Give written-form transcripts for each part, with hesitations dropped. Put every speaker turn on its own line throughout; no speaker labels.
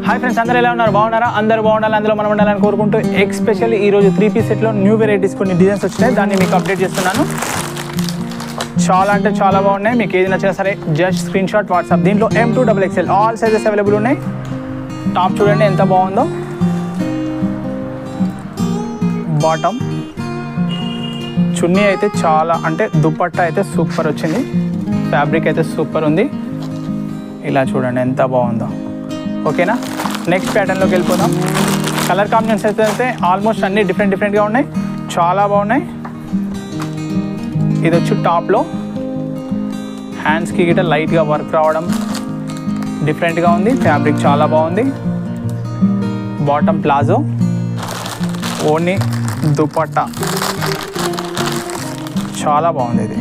Hi friends, అందరూ ఎలా ఉన్నారు? బాగున్నారా? అందరూ బాగుండాలి, అందులో మనం ఉండాలని కోరుకుంటూ ఎస్పెషల్లీ ఈరోజు 3 పీస్ సెట్లో న్యూ వెరైటీస్ కొన్ని డిజైన్స్ వచ్చినాయి. దాన్ని మీకు అప్డేట్ చేస్తున్నాను. చాలా అంటే చాలా బాగున్నాయి. మీకు ఏది నచ్చినా సరే జస్ట్ స్క్రీన్ షాట్ వాట్సాప్. దీంట్లో M2XXL ఆల్ సైజెస్ అవైలబుల్ ఉన్నాయి. టాప్ చూడండి ఎంత బాగుందో. బాటమ్ చున్నీ అయితే చాలా అంటే దుపట్టా అయితే సూపర్ వచ్చింది. ఫ్యాబ్రిక్ అయితే సూపర్ ఉంది. ఇలా చూడండి ఎంత బాగుందో. ఓకేనా, నెక్స్ట్ ప్యాటర్న్లోకి వెళ్ళిపోదాం. కలర్ కాంబినేషన్స్ అయితే ఆల్మోస్ట్ అన్నీ డిఫరెంట్గా ఉన్నాయి. చాలా బాగున్నాయి. ఇది వచ్చి టాప్లో హ్యాండ్స్కి గిట్ట లైట్గా వర్క్ రావడం డిఫరెంట్గా ఉంది. ఫ్యాబ్రిక్ చాలా బాగుంది. బాటమ్ ప్లాజో, ఓని దుపట్టా చాలా బాగుంది. ఇది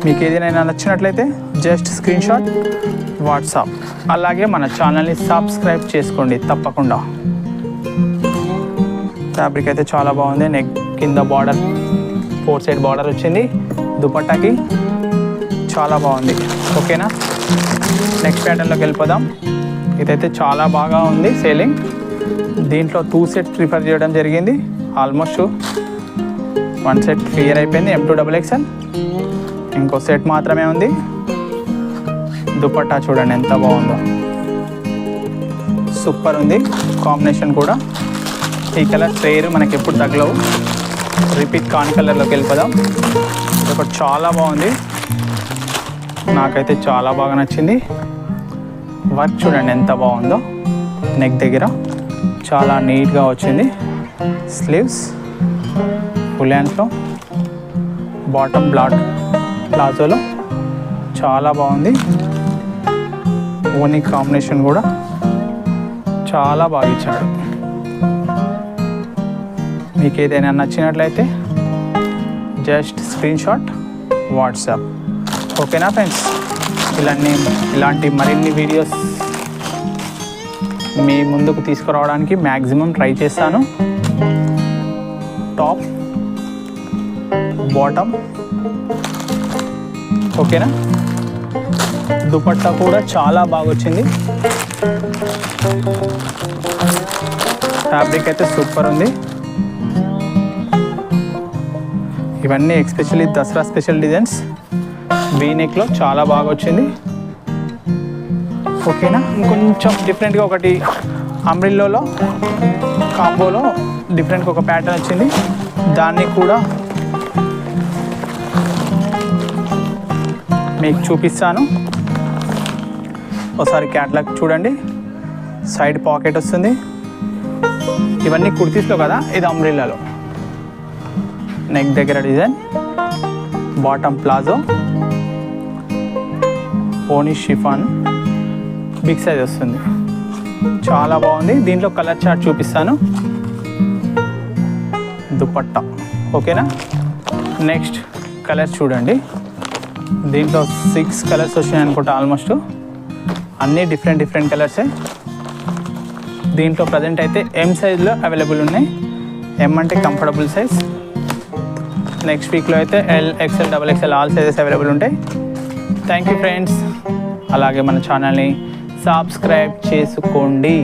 మీకు ఏదైనా నచ్చినట్లయితే జస్ట్ స్క్రీన్ షాట్ వాట్సాప్. అలాగే మన ఛానల్ని సబ్స్క్రైబ్ చేసుకోండి తప్పకుండా. ఫ్యాబ్రిక్ అయితే చాలా బాగుంది. నెక్ కింద బార్డర్ 4 సైడ్ బార్డర్ వచ్చింది. దుపట్టాకి చాలా బాగుంది. ఓకేనా, నెక్స్ట్ ప్యాటర్న్లోకి వెళ్ళిపోదాం. ఇదైతే చాలా బాగా ఉంది సేలింగ్. దీంట్లో 2 సెట్స్ ప్రిఫర్ చేయడం జరిగింది. ఆల్మోస్ట్ 1 సెట్ క్లియర్ అయిపోయింది. M2XXL ఇంకో సెట్ మాత్రమే ఉంది. దుపట్టా చూడండి ఎంత బాగుందో, సూపర్ ఉంది. కాంబినేషన్ కూడా ఈ కలర్ రేర్, మనకి ఎప్పుడు తగలవు. రిపీట్ కాని కలర్లోకి వెళ్ళిపోదాం. ఇది ఒకటి చాలా బాగుంది, నాకైతే చాలా బాగా నచ్చింది. వర్క్ చూడండి ఎంత బాగుందో. నెక్ దగ్గర చాలా నీట్గా వచ్చింది. స్లీవ్స్ ఫుల్ హ్యాండ్స్లో, బాటమ్ ప్లాజోలో చాలా బాగుంది. ఓనీ కాంబినేషన్ కూడా చాలా బాగా ఇచ్చాడు. మీకు ఏదైనా నచ్చినట్లయితే జస్ట్ స్క్రీన్ షాట్ వాట్సాప్. ఓకేనా ఫ్రెండ్స్, ఇలాంటి మరిన్ని వీడియోస్ మీ ముందుకు తీసుకురావడానికి మ్యాక్సిమం ట్రై చేస్తాను. టాప్, బాటమ్, ఓకేనా. దుపట్టా కూడా చాలా బాగా వచ్చింది. ఫ్యాబ్రిక్ అయితే సూపర్ ఉంది. ఇవన్నీ ఎస్పెషల్లీ దసరా స్పెషల్ డిజైన్స్. వీనెక్లో చాలా బాగా వచ్చింది. ఓకేనా, ఇంకొంచెం డిఫరెంట్గా ఒకటి అంబ్రిల్లాలో కాంబోలో డిఫరెంట్గా ఒక ప్యాటర్న్ వచ్చింది. దాన్ని కూడా మీకు చూపిస్తాను. ఒకసారి క్యాట్లాగ్ చూడండి. సైడ్ పాకెట్ వస్తుంది. ఇవన్నీ కుర్తీస్లో కదా, ఇది అంబ్రిల్లాలో. నెక్ దగ్గర డిజైన్, బాటమ్ ప్లాజో, ఓనీ షిఫాన్, బిగ్ సైజ్ వస్తుంది. చాలా బాగుంది. దీంట్లో కలర్ చార్ట్ చూపిస్తాను. దుపట్టా ఓకేనా. నెక్స్ట్ కలర్స్ చూడండి. దీంట్లో 6 కలర్స్ వచ్చినాయి అనుకుంటా. ఆల్మోస్ట్ అన్నీ డిఫరెంట్ కలర్సే. దీంట్లో ప్రజెంట్ అయితే M సైజ్లో అవైలబుల్ ఉన్నాయి. M అంటే కంఫర్టబుల్ సైజ్. నెక్స్ట్ వీక్లో అయితే L, XL, XXL all sizes available ఉంటాయి. Thank you friends. అలాగే మన ఛానల్ని సబ్స్క్రైబ్ చేసుకోండి.